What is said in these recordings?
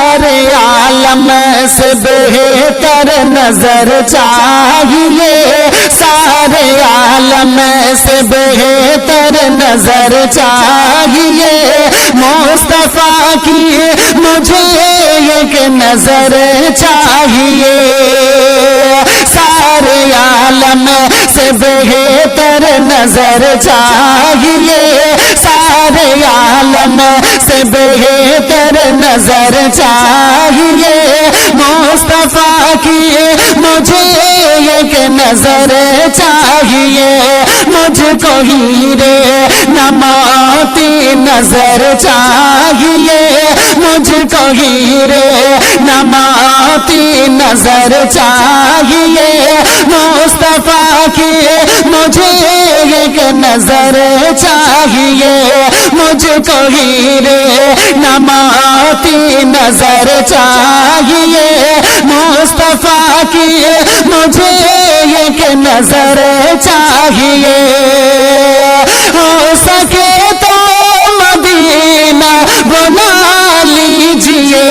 سارے عالم سے بہتر نظر چاہیے، سارے عالم سے بہتر نظر چاہیے، مصطفیٰ کی مجھے ایک نظر چاہیے، سارے عالم سے بہتر نظر چاہیے، سارے عالم سے بہتر نظر چاہیے، مصطفیٰ کی مجھے ایک نظر چاہیے، مجھ کو ہیرے نماتی نظر چاہیے، مجھ کو ہیرے نماتی نظر چاہیے، مصطفیٰ کی مجھے ایک نظر چاہیے، مجھ کو ہیرے نماتی نظر چاہیے، مصطفیٰ کی مجھے ایک نظر چاہیے، ہو سکے تو مدینہ بنا لیجئے،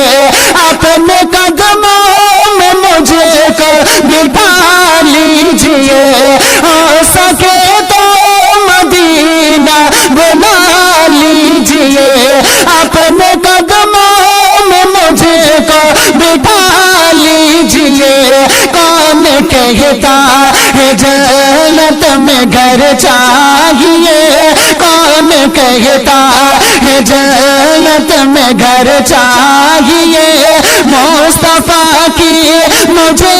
اپنے قدموں میں مجھے کو بٹھا لیجئے، ہو سکے تو مدینہ بنا لیجئے، اپنے قدموں میں مجھے کو بٹھا لیجئے، کون کہتا ہے جنت میں گھر چاہیے، کون کہتا ہے جنت میں گھر چاہیے، مصطفیٰ کی مجھے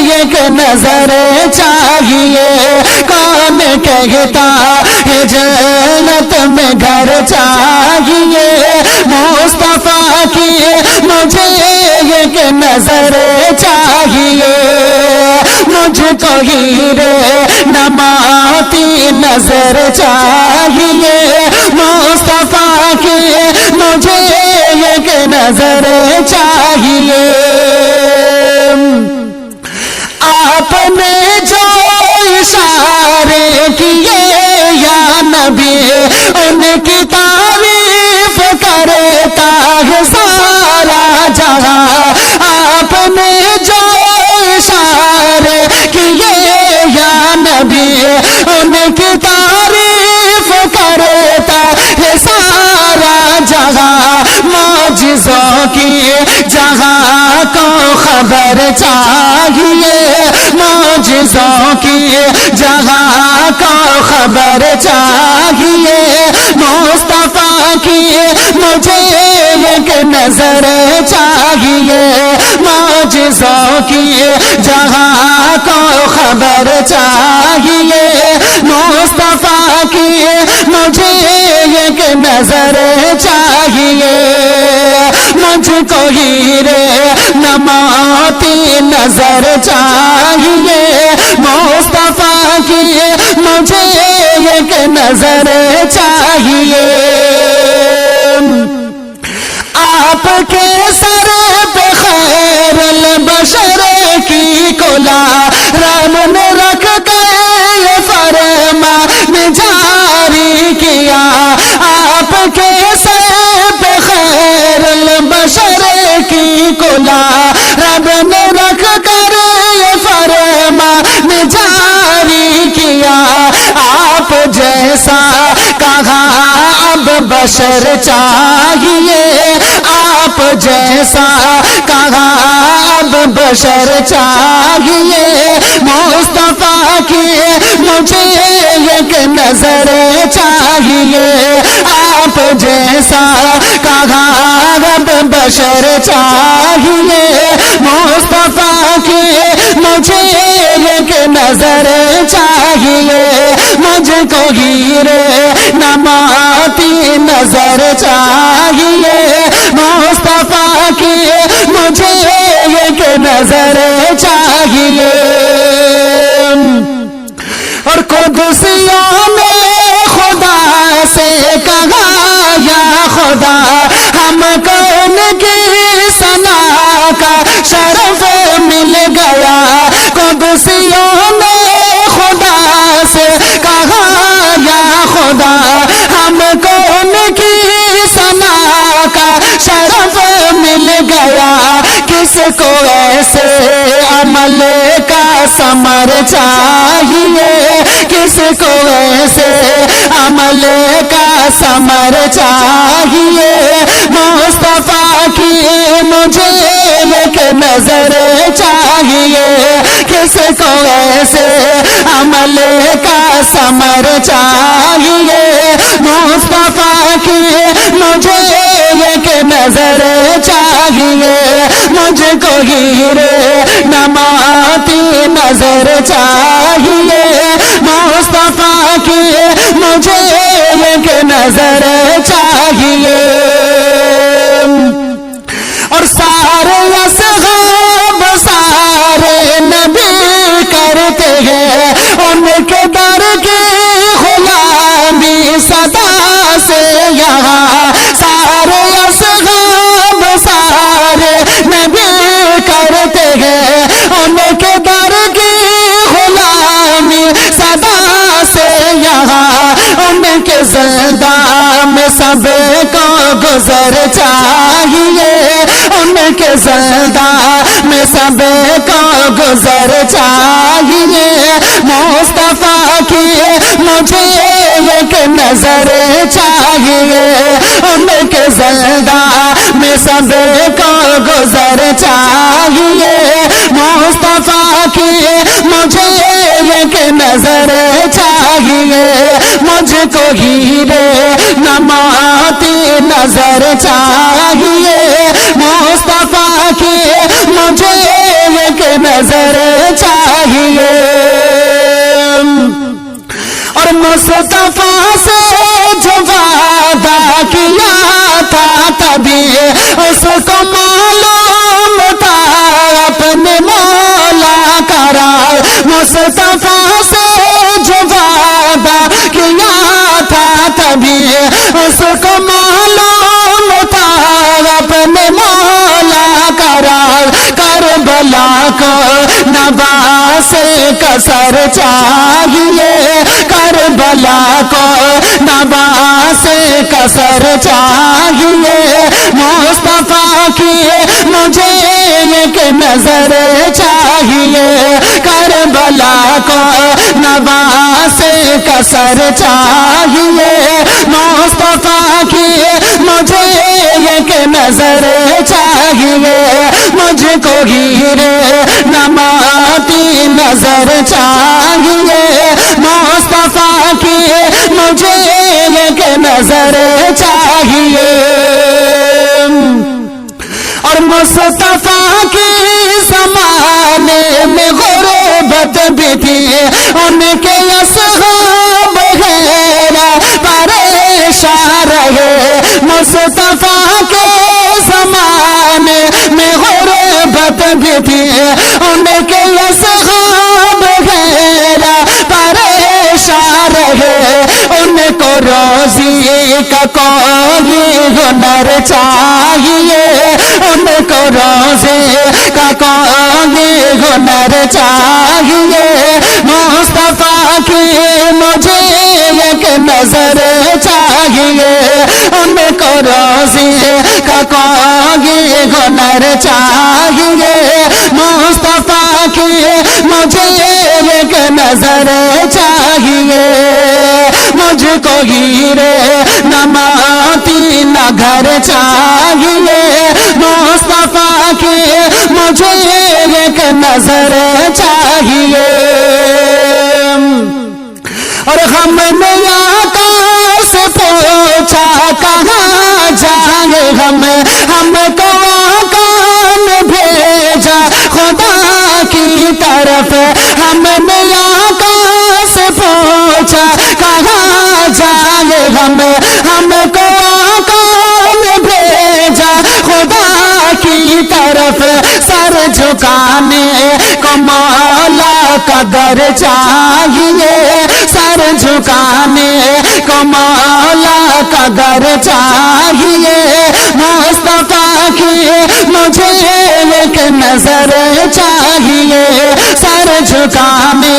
ایک نظر چاہیے، کون کہتا ہے جنت میں گھر چاہیے، مصطفیٰ کی مجھے ایک نظر چاہیے، مجھ کو ہیرے نماتی نظر چاہیے، مصطفیٰ کی مجھے ایک نظر چاہیے، آپ نے جو اشارے کیے یا نبی ان کی تعریف کرتا ہے سارا جہاں، آپ نے جو اشارے کیے یا نبی ان کی تعریف کرتا ہے سارا جہاں، معجزوں کی جہاں کو خبر چاہیے، معجزوں کی جہاں کو خبر چاہیے، مصطفیٰ کی مجھے ایک نظر چاہیے، معجزوں کی جہاں کو خبر چاہیے، مصطفیٰ کی مجھے ایک نظر چاہیے، مجھ کو ہیرے نماتی نظر چاہیے، مصطفیٰ کی مجھے ایک نظر چاہیے، آپ کے سر پہ خیر البشر کی کلا رب نے رکھ کر یہ فرمان جاری کیا، آپ کے سر پہ خیر البشر کی کلا رب نے رکھ کر یہ فرمان جاری کیا، آپ جیسا کہا اب بشر چاہیے، آپ جیسا کہا اب بشر چاہیے، مصطفیٰ کی مجھے ایک نظر چاہیے، آپ جیسا کہا اب بشر چاہیے، مصطفیٰ کی مجھے ایک نظر چاہیے، مجھ کو ہیرے نماتی نظر چاہیے، مصطفیٰ کی مجھے ایک نظر چاہیے، اور قدسیوں نے خدا سے کہا یا خدا ہم کو ان کی ثنا کا شرف مل گیا، قدسیوں نے خدا سے کہا یا خدا ہم کو ان کی ثنا کا شرف مل گیا، کو ایسے عمل کا ثمر چاہیے کس کو ایسے عمل کا ثمر چاہیے مصطفیٰ کی مجھے ایک نظر چاہیے کس کو ایسے عمل کا ثمر چاہیے مصطفیٰ کی مجھے ایک نظر چاہیے مجھ کو ہیرے نماتی نظر چاہیے مصطفیٰ کی مجھے ایک نظر چاہیے اور سارے اصحاب سارے نبی کرتے ہیں ان کے در کی غلامی صدا سے یہاں سارے اصحاب سارے نبی کرتے ہیں ان کے در کی غلامی صدا سے یہاں ان کے زندہ میں سب کو گزر چاہیے ان کے زندہ میں سب کو گزر چاہیے مصطفیٰ کی مجھے ایک نظر چاہیے ان کے زندہ میں سب کو گزر چاہیے مصطفیٰ کی مجھے ایک نظر چاہیے مجھ کو ہیرے نماتی نظر چاہیے مصطفیٰ کی مجھے ایک نظر چاہیے اور مصطفیٰ سے جو وعدہ کیا تھا تبھی اس کو معلوم تھا اپنے مولا کا راز مصطفیٰ سے جو وعدہ کیا تھا تبھی اس کو معلوم تھا اپنے مولا کا راز کربلا کو نواز کا سر چاہیے کربلا کو نواز کا سر چاہیے مصطفیٰ کی مجھے ایک نظر چاہیے کربلا کو نواز کا سر چاہیے مصطفیٰ کی مجھے ایک نظر چاہیے مجھ کو ہیرے نماتی نظر چاہیے مصطفیٰ کی مجھے ایک نظر چاہیے اور مصطفیٰ کی زمانے میں غربت بھی تھی ان کے اصحاب غیرہ پریشان رہے مصطفیٰ کے زمانے میں غربت بھی تھی ان کے اصحاب غیرہ پریشان رہے ان کو روزی کا کوئی ہنر چاہیے ان کو روزی کا کوئی ہنر چاہیے مصطفیٰ کی مجھے ایک نظر چاہیے ان کو روزی کا کوئی ہنر چاہیے مصطفیٰ کی مجھے ایک نظر چاہیے مجھ کو ہیرے نماتی نگر چاہیے مصطفیٰ کی مجھے ایک نظر چاہیے اور ہم نے آقا سے پوچھا کہاں جائے ہم کو آقا نے بھیجا خدا کی طرف ہم نے آقا سے پوچھا کہاں جائے ہم کو آقا نے بھیجا خدا کی طرف سر جھکانے کو مولا کا در چاہیے سر جھکانے کو مولا کا در چاہیے مصطفیٰ کی مجھے ایک نظر چاہیے سر جھکانے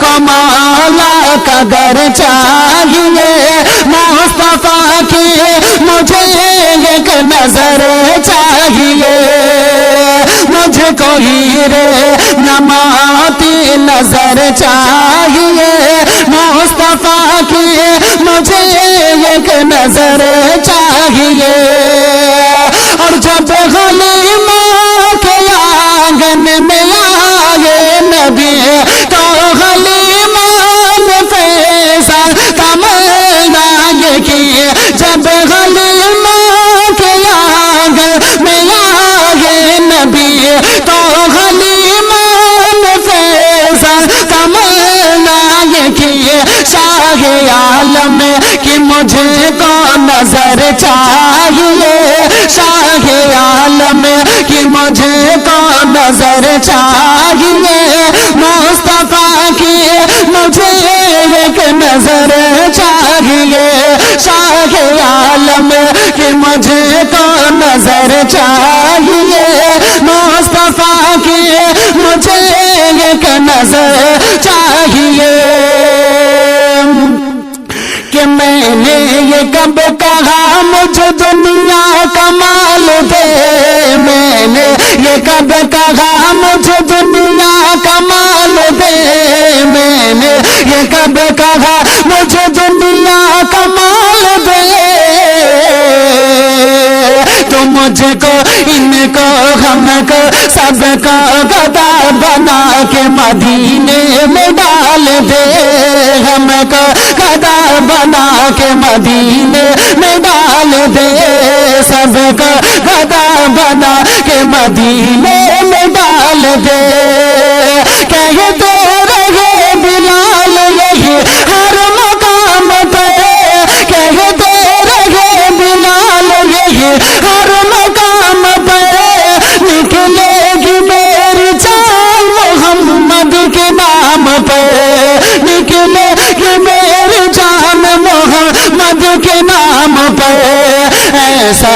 کو مولا کا در چاہیے مصطفیٰ کی مجھے ایک نظر چاہیے ہیرے نماتی نظر چاہیے مصطفیٰ کی مجھے ایک نظر چاہیے اور جب غلیمہ کے آنگن میں آئے نبی تو غلیمہ نے فیضان تمنا یہ کی جب غلیمہ کے آنگن میں آئے نبی تو غلیمہ نے فیضان تمنا یہ کی شاہ عالم کی مجھے کو نظر چاہیے شاہ عالم کی مجھے کو نظر چاہیے مصطفیٰ کی مجھے ایک نظر چاہیے شاہ عالم کی مجھے کو نظر چاہیے مصطفیٰ کی مجھے ایک نظر چاہیے کہ میں نے یہ کب کہا مجھے دنیا کا مال دے میں نے یہ کب کہا مجھے دنیا کا مال دے میں نے یہ کب کہا مجھے دنیا کا مال دے تو مجھ کو ان کو ہم کو سب کو گدا بنا کے مدینے میں ڈال دے ہم کو گدا بنا کے مدینے میں ڈال دے سب کو گدا بنا کے مدینے میں ڈال دے کہتے رہے بلال یہی ہر مقام پہ کہتے رہے بلال یہی ہر مقام پہ نکلے گی میری جان محمد کے نام پہ نکلے گی میری جان محمد کے نام پہ ایسا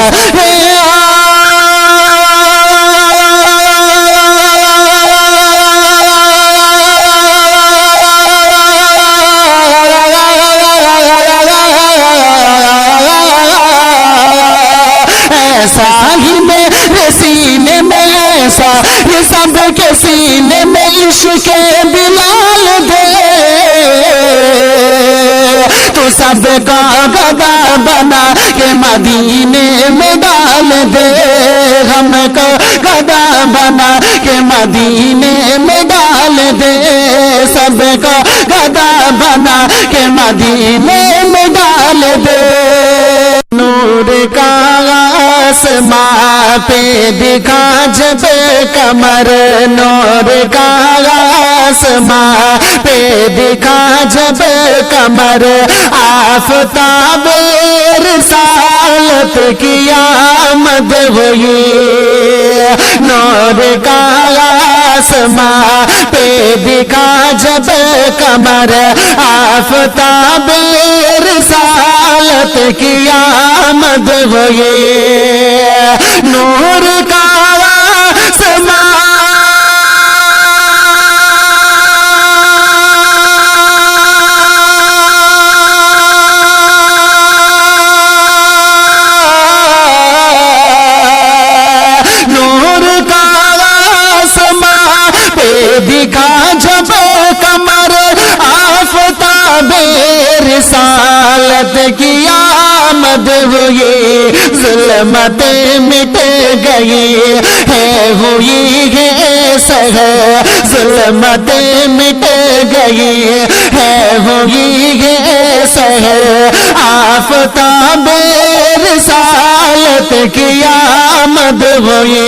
ہی میرے سینے میں ایسا یہ سب کے سینے میں عشق بلال دے تو سب کا گدا بنا کے مدینے میں ڈال دے ہم کو گدا بنا کے مدینے میں ڈال دے سب کو گدا بنا کے مدینے میں ڈال دے نور کا آسماں پہ دکھا جب کمر نور کا آسماں پہ دکھا جب کمر آفتاب رسالت کی آمد ہوئی نور کا آسماں پہ دکھا جب کمر آفتاب رسالت کی آمد ہوئی نور کا آسماں دکھا جب کمر آفتاب رسالت کی آمد ہوئی ظلمتیں مٹ گئی ہے ہوئی ہے سحر ظلمتیں مٹ گئی ہے ہوئی ہے سحر آفتاب رسالت کی آمد ہوئی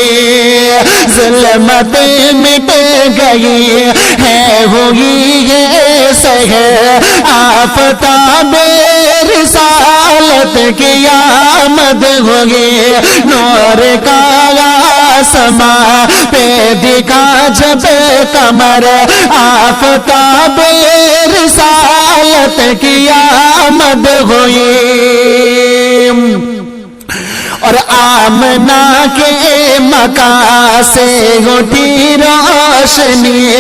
ظلمتیں مٹ گئی ہے ہوئی ہے سحر آفتاب رسالت کی آمد ہوئی نور کا آسماں پہ دکھا جب کمر آفتاب رسالت کی آمد ہوئی اور آمنہ کے مکان سے اٹھی روشنی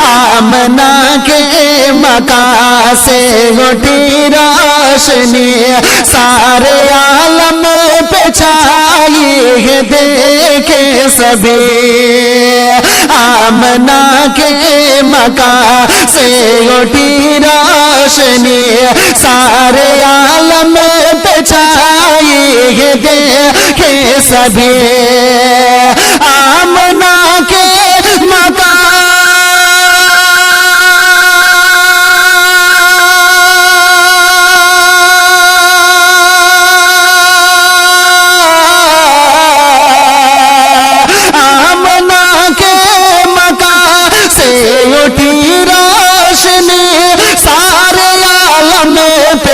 آمنہ کے مکان سے اٹھی روشنی سارے عالم پہ چھائی ہے دیکھے سبھی آمنہ کے مکان سے اٹھی روشنی سارے عالم پہ چھائی دیکھے سبھی آمنہ کے مکان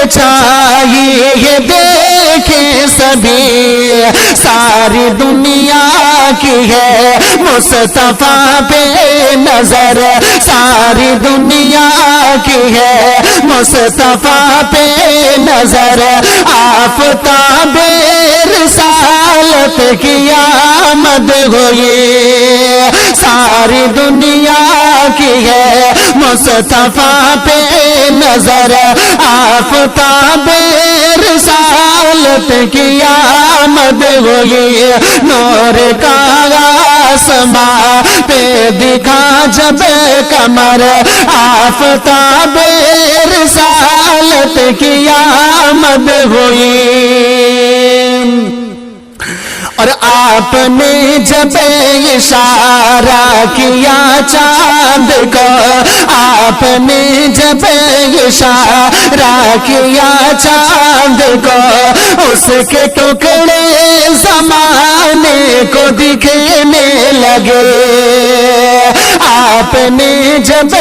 چاہیے دیکھیں سبھی ساری دنیا کی ہے مصطفیٰ پہ نظر ساری دنیا کی ہے مصطفیٰ پہ نظر آفتاب رسالت کی آمد ہوئی ساری دنیا کی ہے مصطفیٰ پہ نظر آفتاب رسالت کی آمد ہوئی نور کا آسمان پہ دکھا جب قمر آفتاب رسالت کی آمد ہوئی اور آپ نے جب اشارہ کیا چاند کو آپ نے جب اشارہ کیا چاند کو اس کے ٹکڑے زمانے کو دکھنے لگے آپ نے جب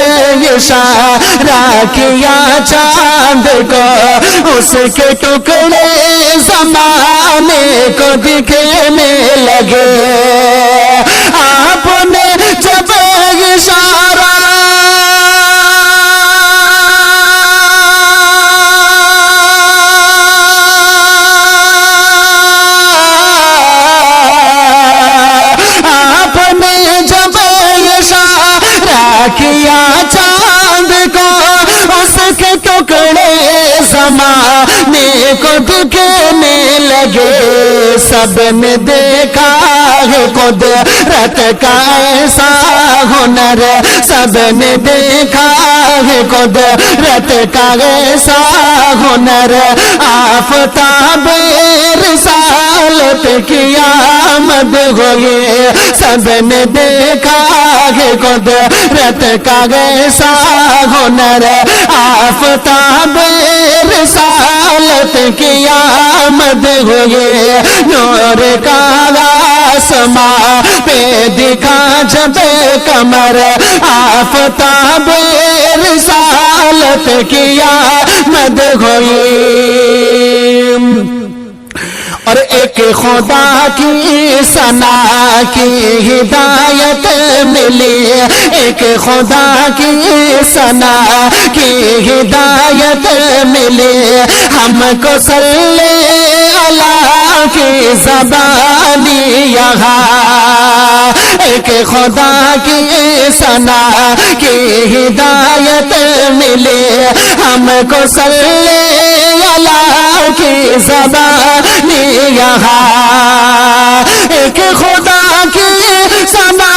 اشارہ کیا چاند کو اس کے ٹکڑے زمانے کو دکھنے لگے آپ نے جب اشارہ کیا چاند کو اس کے ٹکڑے زمانے کو دکھنے لگے سب نے دیکھا ہے قدرت کا ایسا ہنر سب نے دیکھا ہے قدرت کا ایسا ہنر آفتاب رسالت کی آمد ہوئی سب نے دیکھا ہے قدرت کا ایسا ہنر آفتاب رسالت کی آمد ہوئی نور کا آسمان پہ دکھا جب قمر آفتاب رسالت کی آمد ہوئی اور ایک خدا کی ثنا کی ہدایت ملی ایک خدا کی ثنا کی ہدایت ملی ہم کو صلی اللہ کی زبانی یہاں ایک خدا کی ثنا کی ہدایت ملی ہم کو صلی اللہ کی زبانی یہاں ایک خدا کی ثنا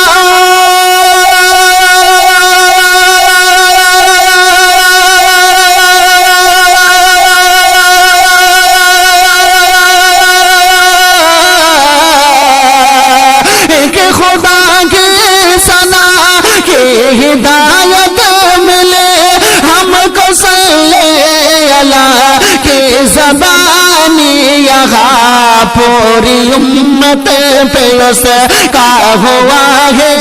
ایک خدا کی ثنا کی ہدایت ملے ہم کو صلی اللہ کی زبانی یہاں پوری امت پہ اس کا ہوا ہے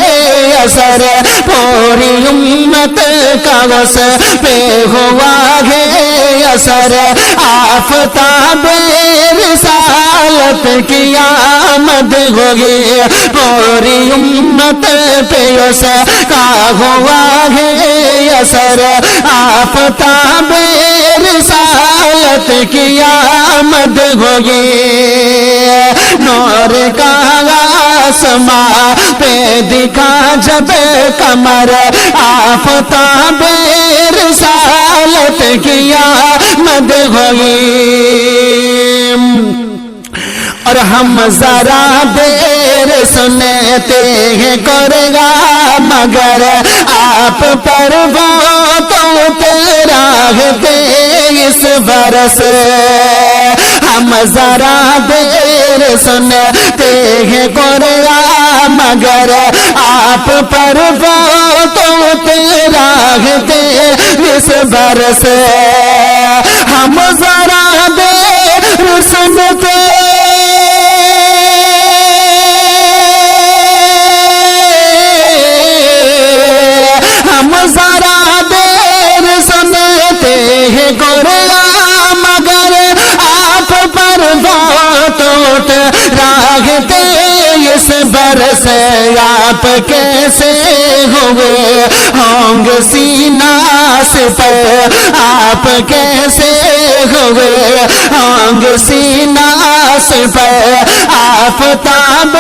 اثر پوری امت کا اس پہ ہوا ہے اثر آفتاب رسالت کی آمد ہوئی پوری امت پہ اس کا ہوا ہے اثر آفتاب رسالت کی آمد ہوئی نور کا آسمان پہ دکھا جب قمر آفتاب رسالت کی آمد ہوئی اور ہم ذرا دیر سنتے ہیں قرآن مگر آپ پر وہ تو تیرا ہے اس برس ہم ذرا دیر سنتے ہیں قرآن مگر آپ پر وہ تو تیرا ہے اس برس ہم ذرا دیر سنتے ہم ذرا دیر سنتے ہیں قرآن مگر آپ پر بہت راغتے اس برس آپ کیسے ہوئے ہوں گے سینہ سے پر آپ کیسے ہوئے ہوں گے سینہ سے پر آفتاب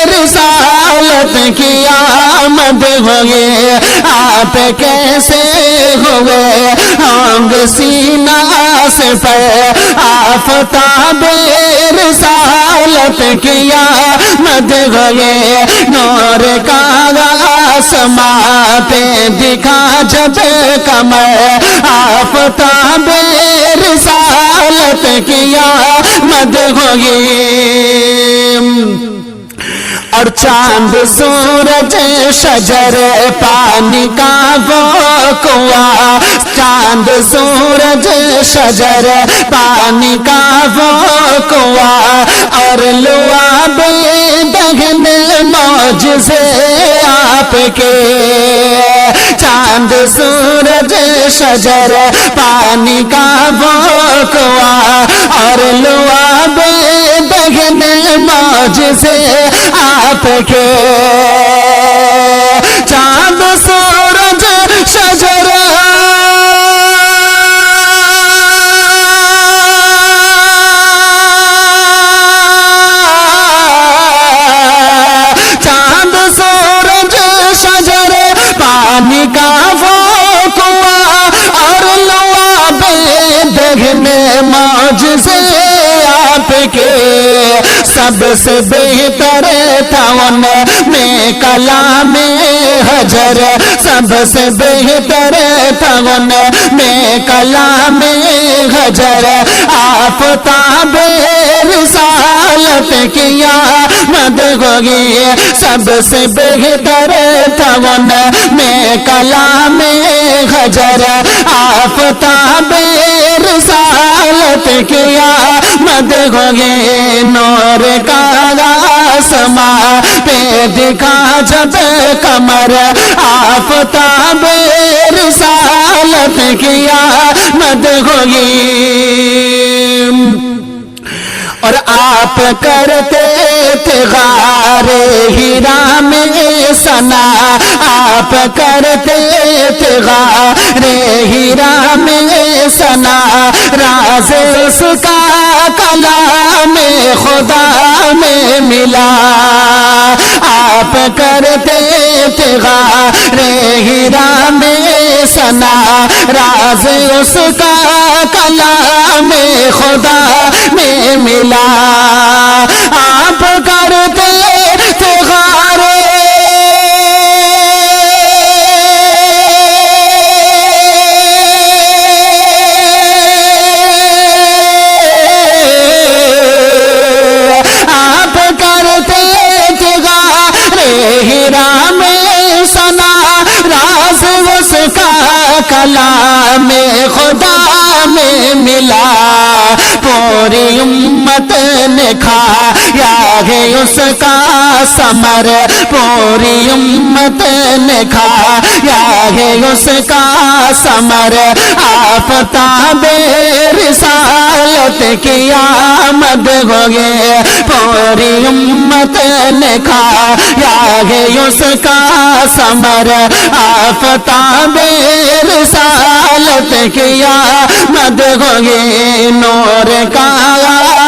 رسالت کی آمد ہوئے آپ کیسے ہوئے ہوں گے سینہ سے پر آفتاب رسالت کی آمد ہوئے نور کا آسماں پہ دکھا جب کمر آفتاب رسالت کی آمد ہوئی اور چاند سورج شجر پانی کا وہ کنواں چاند سورج شجر پانی کا وہ کنواں اور لعاب دہن معجزے آپ کے چاند سورج شجر پانی کا وہ کنواں اور لعاب دہن معجزے آپ کے چاند سورج شجر چاند سورج شجر پانی کا وہ کنواں اور لعاب دہن معجزے آپ کے سب سے بہتر تھا ان میں کلام حجر سب سے بہتر تھا ان میں کلام حجر آفتاب رسالت کی آمد ہوئی سب سے بہتر تھا ان میں کلام حجر آفتاب رسالت کی آمد ہوئی نور کا آسماں پہ دکھا جب کمر آفتاب رسالت کی آمد ہوئی اور آپ کرتے تھے غار ہیرا میں ثنا آپ کرتے تھے غار ہیرا میں ثنا راز اس کا کلام خدا میں ملا آپ کرتے تھے غار ہیرا میں ثنا راز اس کا کلام خدا میں ملا آپ کرتے تھے غار آپ کرتے تھے غار ہیرا میں ثنا راز اس کا کلام خدا میں ملا پوری امت نے کھایا ہے اس کا ثمر پوری امت نے کھایا ہے اس کا ثمر آفتاب رسالت کی آمد ہوئے پوری امت نے کھایا ہے اس کا ثمر آفتاب رسالت کی آمد ہوئی نور کا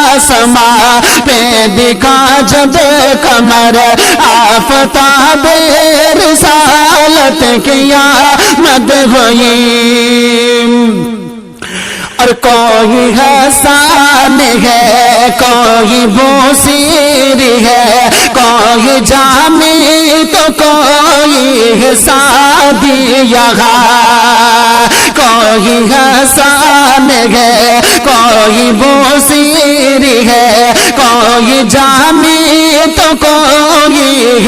آسماں پہ دکھا جب کمر آفتاب رسالت کی آمد ہوئی اور کوئی حسان ہے، کوئی بوسیر ہے، کوئی جامی تو کوئی سادی یہاں، کوئی حسان ہے، کوئی بوسیر ہے، کوئی جامی تو کوئی